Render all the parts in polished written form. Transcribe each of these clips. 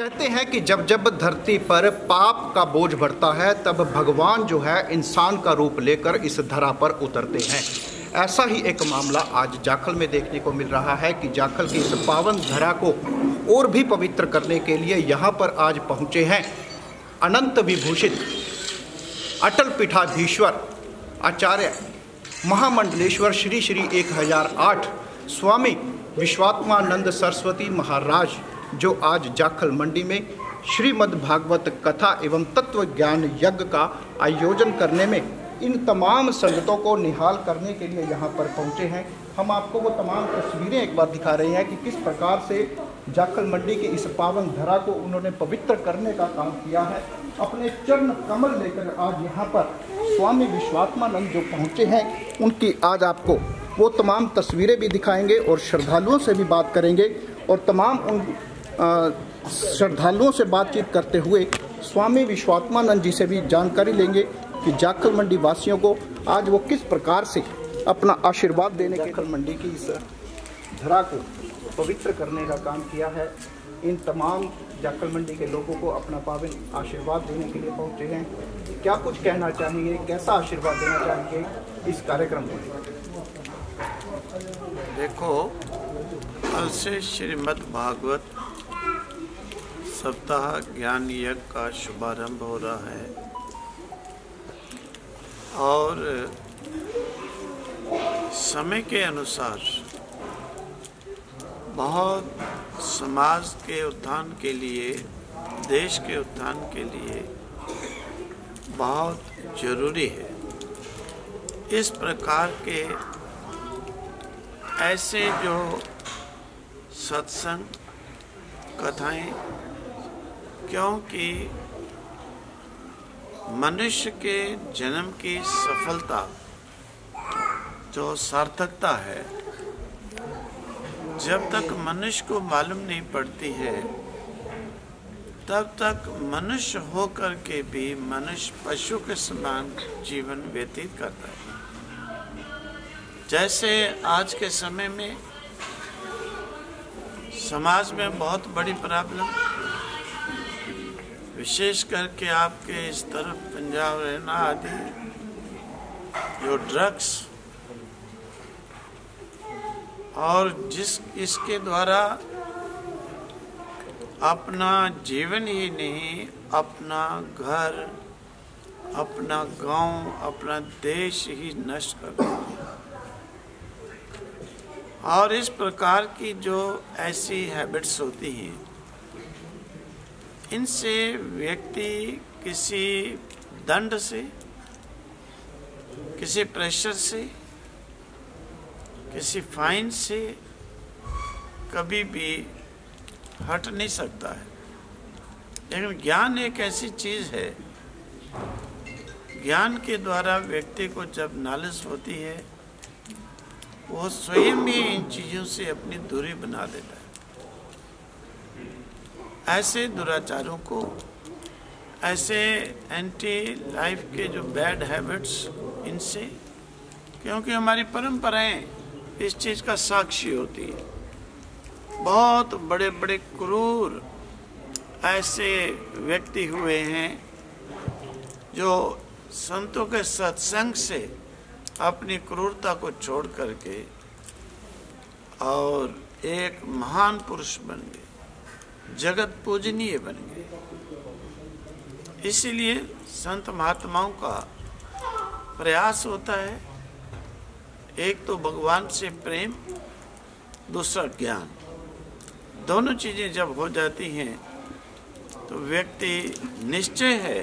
कहते हैं कि जब जब धरती पर पाप का बोझ बढ़ता है तब भगवान जो है इंसान का रूप लेकर इस धरा पर उतरते हैं। ऐसा ही एक मामला आज जाखल में देखने को मिल रहा है कि जाखल की इस पावन धरा को और भी पवित्र करने के लिए यहाँ पर आज पहुँचे हैं अनंत विभूषित अटल पीठाधीश्वर आचार्य महामंडलेश्वर श्री श्री 1008 स्वामी विश्वात्मानंद सरस्वती महाराज, जो आज जाखल मंडी में श्रीमद् भागवत कथा एवं तत्व ज्ञान यज्ञ का आयोजन करने में इन तमाम संगतों को निहाल करने के लिए यहाँ पर पहुँचे हैं। हम आपको वो तमाम तस्वीरें एक बार दिखा रहे हैं कि किस प्रकार से जाखल मंडी की इस पावन धरा को उन्होंने पवित्र करने का काम किया है। अपने चरण कमल लेकर आज यहाँ पर स्वामी विश्वात्मानंद जो पहुँचे हैं, उनकी आज आपको वो तमाम तस्वीरें भी दिखाएंगे और श्रद्धालुओं से भी बात करेंगे और तमाम उन श्रद्धालुओं से बातचीत करते हुए स्वामी विश्वात्मानंद जी से भी जानकारी लेंगे कि जाखल मंडी वासियों को आज वो किस प्रकार से अपना आशीर्वाद देने के जाखल मंडी की इस धरा को पवित्र करने का काम किया है। इन तमाम जाखल मंडी के लोगों को अपना पावन आशीर्वाद देने के लिए पहुंचे हैं। क्या कुछ कहना चाहेंगे, कैसा आशीर्वाद देना चाहेंगे इस कार्यक्रम में? देखो, कल से श्रीमद् भागवत सप्ताह ज्ञान यज्ञ का शुभारंभ हो रहा है और समय के अनुसार बहुत समाज के उत्थान के लिए, देश के उत्थान के लिए बहुत जरूरी है इस प्रकार के ऐसे जो सत्संग कथाएं, क्योंकि मनुष्य के जन्म की सफलता जो सार्थकता है, जब तक मनुष्य को मालूम नहीं पड़ती है तब तक मनुष्य होकर के भी मनुष्य पशु के समान जीवन व्यतीत करता है। जैसे आज के समय में समाज में बहुत बड़ी प्रॉब्लम, विशेष करके आपके इस तरफ पंजाब, हरियाणा आदि, जो ड्रग्स और इसके द्वारा अपना जीवन ही नहीं, अपना घर, अपना गांव, अपना देश ही नष्ट कर देते हैं। और इस प्रकार की जो ऐसी हैबिट्स होती हैं, इनसे व्यक्ति किसी दंड से, किसी प्रेशर से, किसी फाइन से कभी भी हट नहीं सकता है। लेकिन ज्ञान एक ऐसी चीज है, ज्ञान के द्वारा व्यक्ति को जब नॉलेज होती है, वो स्वयं ही इन चीजों से अपनी दूरी बना देता है। ऐसे दुराचारों को, ऐसे एंटी लाइफ के जो बैड हैबिट्स, इनसे, क्योंकि हमारी परंपराएं इस चीज का साक्षी होती है। बहुत बड़े बड़े क्रूर ऐसे व्यक्ति हुए हैं जो संतों के सत्संग से अपनी क्रूरता को छोड़ करके और एक महान पुरुष बन गए, जगत पूजनीय बन गए। इसीलिए संत महात्माओं का प्रयास होता है, एक तो भगवान से प्रेम, दूसरा ज्ञान। दोनों चीजें जब हो जाती हैं तो व्यक्ति निश्चय है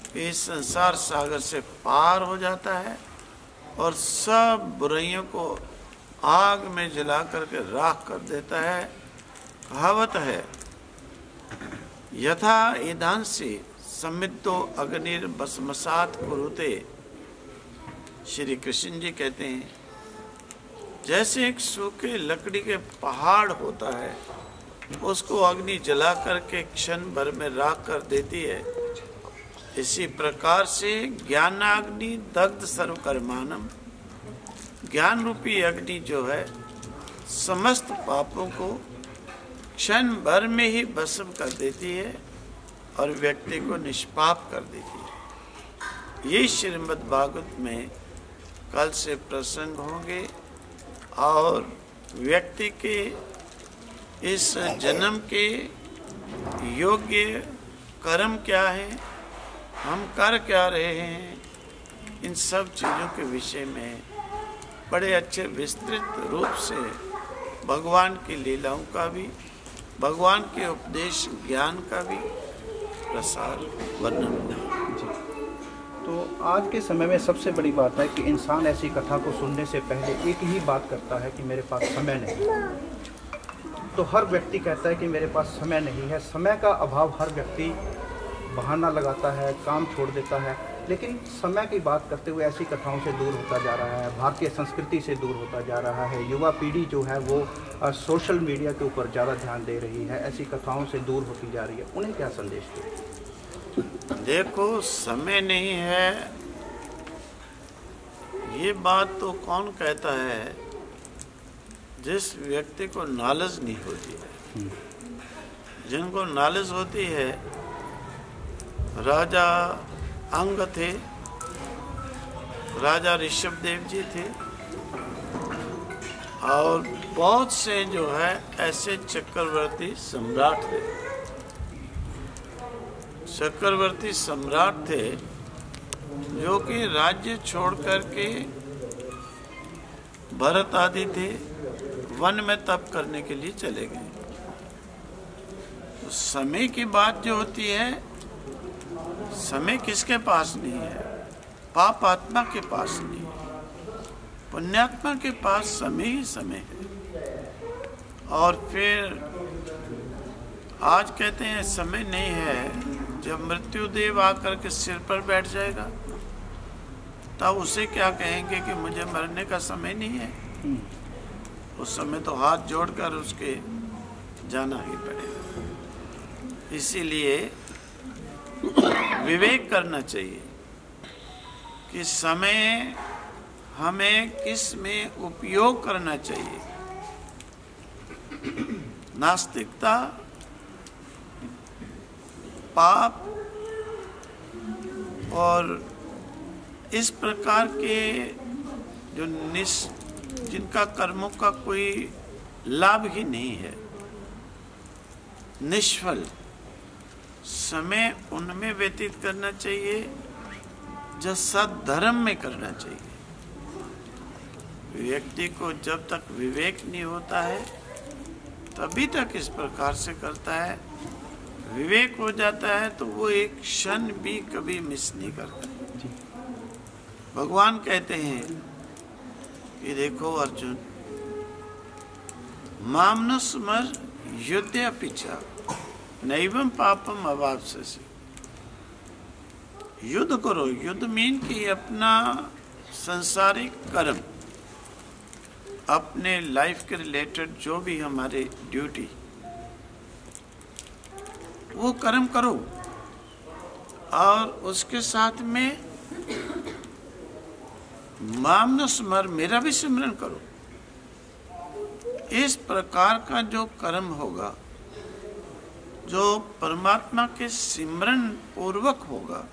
कि इस संसार सागर से पार हो जाता है और सब बुराइयों को आग में जला करके राख कर देता है। कहावत है, यथा ईधांसि समिद्धो अग्निर्भस्मसात् कुरुते। श्री कृष्ण जी कहते हैं, जैसे एक सूखे लकड़ी के पहाड़ होता है, उसको अग्नि जला करके क्षण भर में राख कर देती है, इसी प्रकार से ज्ञानाग्नि दग्ध सर्वकर्माणम, ज्ञान रूपी अग्नि जो है समस्त पापों को क्षण भर में ही भस्म कर देती है और व्यक्ति को निष्पाप कर देती है। ये श्रीमद् भागवत में कल से प्रसंग होंगे और व्यक्ति के इस जन्म के योग्य कर्म क्या है, हम कर क्या रहे हैं, इन सब चीज़ों के विषय में बड़े अच्छे विस्तृत रूप से भगवान की लीलाओं का भी, भगवान के उपदेश ज्ञान का भी प्रसार वर्णन है। तो आज के समय में सबसे बड़ी बात है कि इंसान ऐसी कथा को सुनने से पहले एक ही बात करता है कि मेरे पास समय नहीं। तो हर व्यक्ति कहता है कि मेरे पास समय नहीं है। समय का अभाव हर व्यक्ति बहाना लगाता है, काम छोड़ देता है। लेकिन समय की बात करते हुए ऐसी कथाओं से दूर होता जा रहा है, भारतीय संस्कृति से दूर होता जा रहा है। युवा पीढ़ी जो है वो सोशल मीडिया के ऊपर ज़्यादा ध्यान दे रही है, ऐसी कथाओं से दूर होती जा रही है। उन्हें क्या संदेश दें? देखो, समय नहीं है ये बात तो कौन कहता है? जिस व्यक्ति को नॉलेज नहीं होती है। जिनको नॉलेज होती है, राजा अंग थे, राजा ऋषभदेव जी थे और बहुत से जो है ऐसे चक्रवर्ती सम्राट थे। चक्रवर्ती सम्राट थे जो कि राज्य छोड़ करके, भरत आदि थे, वन में तप करने के लिए चले गए। तो समय की बात जो होती है, समय किसके पास नहीं है? पाप आत्मा के पास नहीं है, पुण्यात्मा के पास समय ही समय है। और फिर आज कहते हैं समय नहीं है, जब मृत्युदेव आकर के सिर पर बैठ जाएगा तब उसे क्या कहेंगे कि मुझे मरने का समय नहीं है? उस समय तो हाथ जोड़कर उसके जाना ही पड़ेगा। इसीलिए विवेक करना चाहिए कि समय हमें किस में उपयोग करना चाहिए। नास्तिकता, पाप और इस प्रकार के जो जिनका कर्मों का कोई लाभ ही नहीं है, निष्फल समय उनमें व्यतीत करना चाहिए जो सद्धर्म में करना चाहिए। व्यक्ति को जब तक विवेक नहीं होता है तभी तक इस प्रकार से करता है। विवेक हो जाता है तो वो एक क्षण भी कभी मिस नहीं करता। भगवान कहते हैं कि देखो अर्जुन, मामनु स्मर युद्ध पिछा नैवम पापम अवाप्स्यसि। युद्ध करो। युद्ध मीन कि अपना संसारिक कर्म, अपने लाइफ के रिलेटेड जो भी हमारे ड्यूटी, वो कर्म करो और उसके साथ में मामन स्मर, मेरा भी सिमरन करो। इस प्रकार का जो कर्म होगा, जो परमात्मा के सिमरन पूर्वक होगा,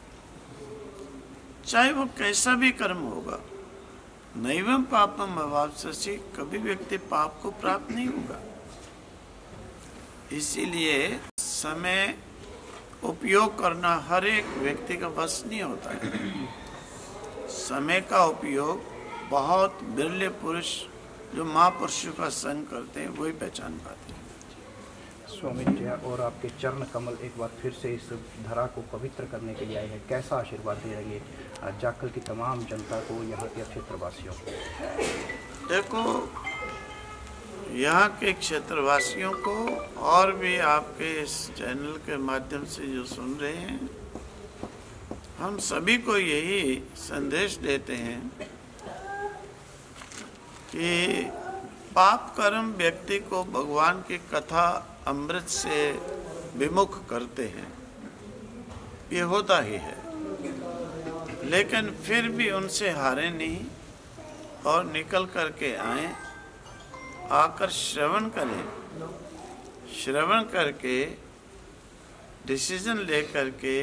चाहे वो कैसा भी कर्म होगा, नैवम पापम अवाप्स्यसि, कभी व्यक्ति पाप को प्राप्त नहीं होगा। इसीलिए समय उपयोग करना हर एक व्यक्ति का बस नहीं होता है। समय का उपयोग बहुत बिरले पुरुष जो महापुरुषों का संग करते हैं वही पहचान पाते हैं। स्वामी जी, और आपके चरण कमल एक बार फिर से इस धरा को पवित्र करने के लिए आए हैं। कैसा आशीर्वाद दे रही है जाखल की तमाम जनता को, यहाँ के क्षेत्रवासियों को? देखो, यहाँ के क्षेत्रवासियों को और भी आपके इस चैनल के माध्यम से जो सुन रहे हैं, हम सभी को यही संदेश देते हैं कि पाप कर्म व्यक्ति को भगवान की कथा अमृत से विमुख करते हैं, ये होता ही है। लेकिन फिर भी उनसे हारे नहीं और निकल करके आए, आकर श्रवण करें। श्रवण करके डिसीजन ले करके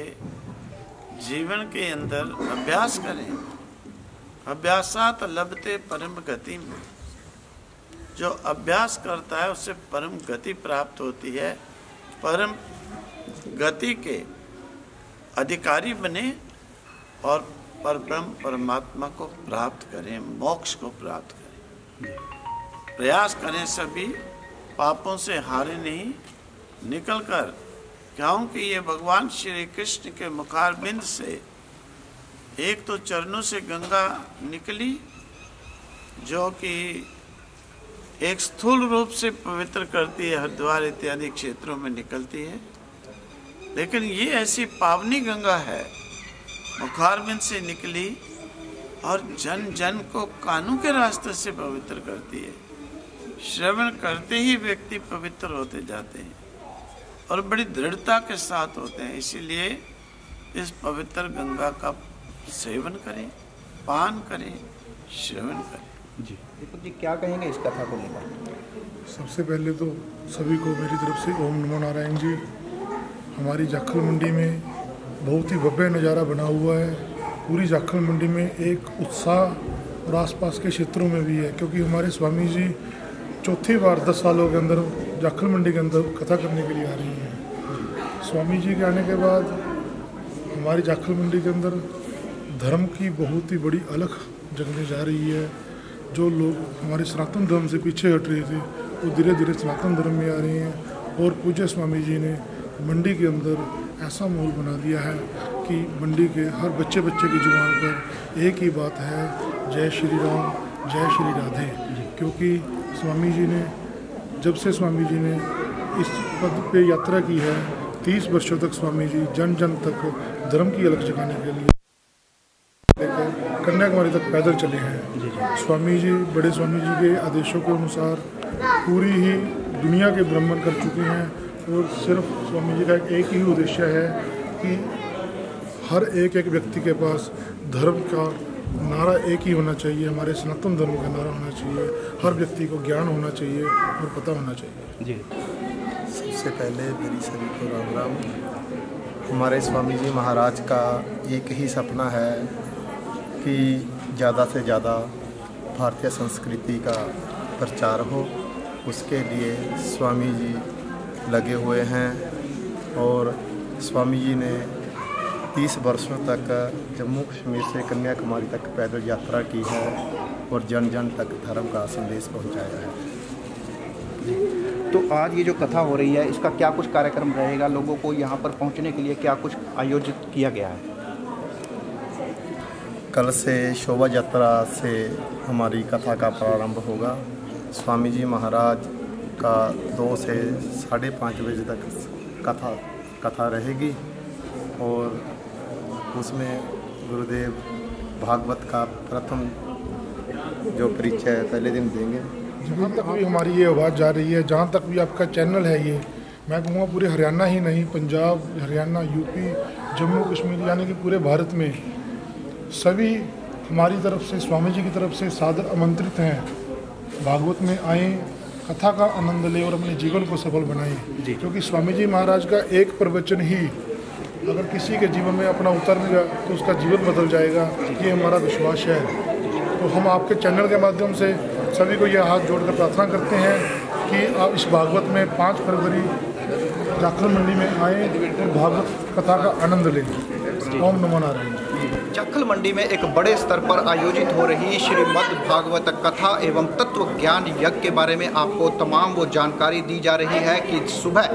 जीवन के अंदर अभ्यास करें। अभ्यासात लभते परम गति में, जो अभ्यास करता है उससे परम गति प्राप्त होती है। परम गति के अधिकारी बने और परब्रह्म परमात्मा को प्राप्त करें, मोक्ष को प्राप्त करें। प्रयास करें सभी पापों से हारे नहीं, निकलकर, क्योंकि ये भगवान श्री कृष्ण के मुखारबिंद से एक तो चरणों से गंगा निकली जो कि एक स्थूल रूप से पवित्र करती है, हरिद्वार इत्यादि क्षेत्रों में निकलती है, लेकिन ये ऐसी पावनी गंगा है, मुखारबिंद से निकली और जन जन को कानों के रास्ते से पवित्र करती है। श्रवण करते ही व्यक्ति पवित्र होते जाते हैं और बड़ी दृढ़ता के साथ होते हैं। इसीलिए इस पवित्र गंगा का सेवन करें, पान करें, श्रवण करें। जी दीपक जी, क्या कहेंगे इस कथा को लेकर? सबसे पहले तो सभी को मेरी तरफ से ओम नमो नारायण जी। हमारी जाखल मंडी में बहुत ही भव्य नज़ारा बना हुआ है। पूरी जाखल मंडी में एक उत्साह और आसपास के क्षेत्रों में भी है, क्योंकि हमारे स्वामी जी चौथी बार 10 सालों के अंदर जाखल मंडी के अंदर कथा करने के लिए आ रही हैं। स्वामी जी के आने के बाद हमारी जाखल मंडी के अंदर धर्म की बहुत ही बड़ी अलख जगने जा रही है। जो लोग हमारे सनातन धर्म से पीछे हट रहे थे वो धीरे धीरे सनातन धर्म में आ रहे हैं। और पूज्य स्वामी जी ने मंडी के अंदर ऐसा माहौल बना दिया है कि मंडी के हर बच्चे की जुबान पर एक ही बात है, जय श्री राम, जय श्री राधे। क्योंकि स्वामी जी ने, जब से स्वामी जी ने इस पद पे यात्रा की है, 30 वर्षों तक स्वामी जी जन जन तक धर्म की अलग जगाने के लिए लेकर कन्याकुमारी तक पैदल चले हैं। स्वामी जी, बड़े स्वामी जी के आदेशों के अनुसार पूरी ही दुनिया के भ्रमण कर चुके हैं। और सिर्फ स्वामी जी का एक ही उद्देश्य है कि हर एक व्यक्ति के पास धर्म का नारा एक ही होना चाहिए, हमारे सनातन धर्म का नारा होना चाहिए। हर व्यक्ति को ज्ञान होना चाहिए और पता होना चाहिए। जी सबसे पहले मेरी सभी को राम राम। हमारे स्वामी जी महाराज का एक ही सपना है कि ज़्यादा से ज़्यादा भारतीय संस्कृति का प्रचार हो। उसके लिए स्वामी जी लगे हुए हैं और स्वामी जी ने 30 वर्षों तक जम्मू कश्मीर से कन्याकुमारी तक पैदल यात्रा की है और जन जन तक धर्म का संदेश पहुंचाया है। तो आज ये जो कथा हो रही है, इसका क्या कुछ कार्यक्रम रहेगा? लोगों को यहाँ पर पहुँचने के लिए क्या कुछ आयोजित किया गया है? कल से शोभा यात्रा से हमारी कथा का प्रारंभ होगा। स्वामी जी महाराज का 2 से 5:30 बजे तक कथा रहेगी और उसमें गुरुदेव भागवत का प्रथम जो परिचय पहले दिन देंगे। जहाँ तक भी हमारी ये आवाज़ जा रही है, जहाँ तक भी आपका चैनल है, ये मैं कहूँगा पूरे हरियाणा ही नहीं, पंजाब, हरियाणा, यूपी, जम्मू कश्मीर, यानी कि पूरे भारत में सभी हमारी तरफ से, स्वामी जी की तरफ से सादर आमंत्रित हैं। भागवत में आएँ, कथा का आनंद लें और अपने जीवन को सफल बनाएं। क्योंकि स्वामी जी महाराज का एक प्रवचन ही अगर किसी के जीवन में अपना उतरेगा तो उसका जीवन बदल जाएगा, ये हमारा विश्वास है। तो हम आपके चैनल के माध्यम से सभी को यह हाथ जोड़कर प्रार्थना करते हैं कि आप इस भागवत में 5 फरवरी जाखल मंडी में आएँ और भागवत कथा का आनंद लें। ओम नमो नारायण। जाखल मंडी में एक बड़े स्तर पर आयोजित हो रही श्रीमद् भागवत कथा एवं तत्व ज्ञान यज्ञ के बारे में आपको तमाम वो जानकारी दी जा रही है कि सुबह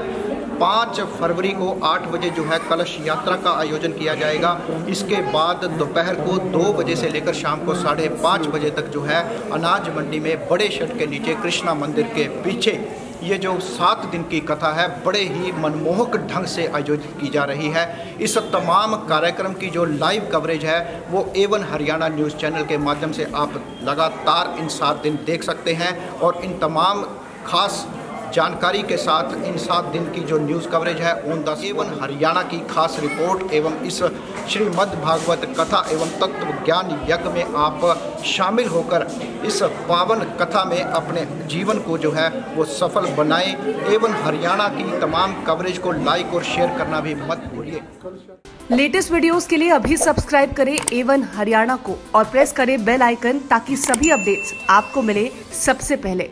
5 फरवरी को 8 बजे जो है कलश यात्रा का आयोजन किया जाएगा। इसके बाद दोपहर को 2 बजे से लेकर शाम को 5:30 बजे तक जो है अनाज मंडी में बड़े शेड के नीचे कृष्णा मंदिर के पीछे ये जो 7 दिन की कथा है बड़े ही मनमोहक ढंग से आयोजित की जा रही है। इस तमाम कार्यक्रम की जो लाइव कवरेज है वो A1 हरियाणा न्यूज़ चैनल के माध्यम से आप लगातार इन 7 दिन देख सकते हैं और इन तमाम खास जानकारी के साथ इन 7 दिन की जो न्यूज़ कवरेज है ऑन द एवन हरियाणा की खास रिपोर्ट एवं इस श्रीमद् भागवत कथा एवं तत्व ज्ञान यज्ञ में आप शामिल होकर इस पावन कथा में अपने जीवन को जो है वो सफल बनाएं एवं हरियाणा की तमाम कवरेज को लाइक और शेयर करना भी मत भूलिए। लेटेस्ट वीडियोस के लिए अभी सब्सक्राइब करें A1 हरियाणा को और प्रेस करें बेल आइकन ताकि सभी अपडेट्स आपको मिले सबसे पहले।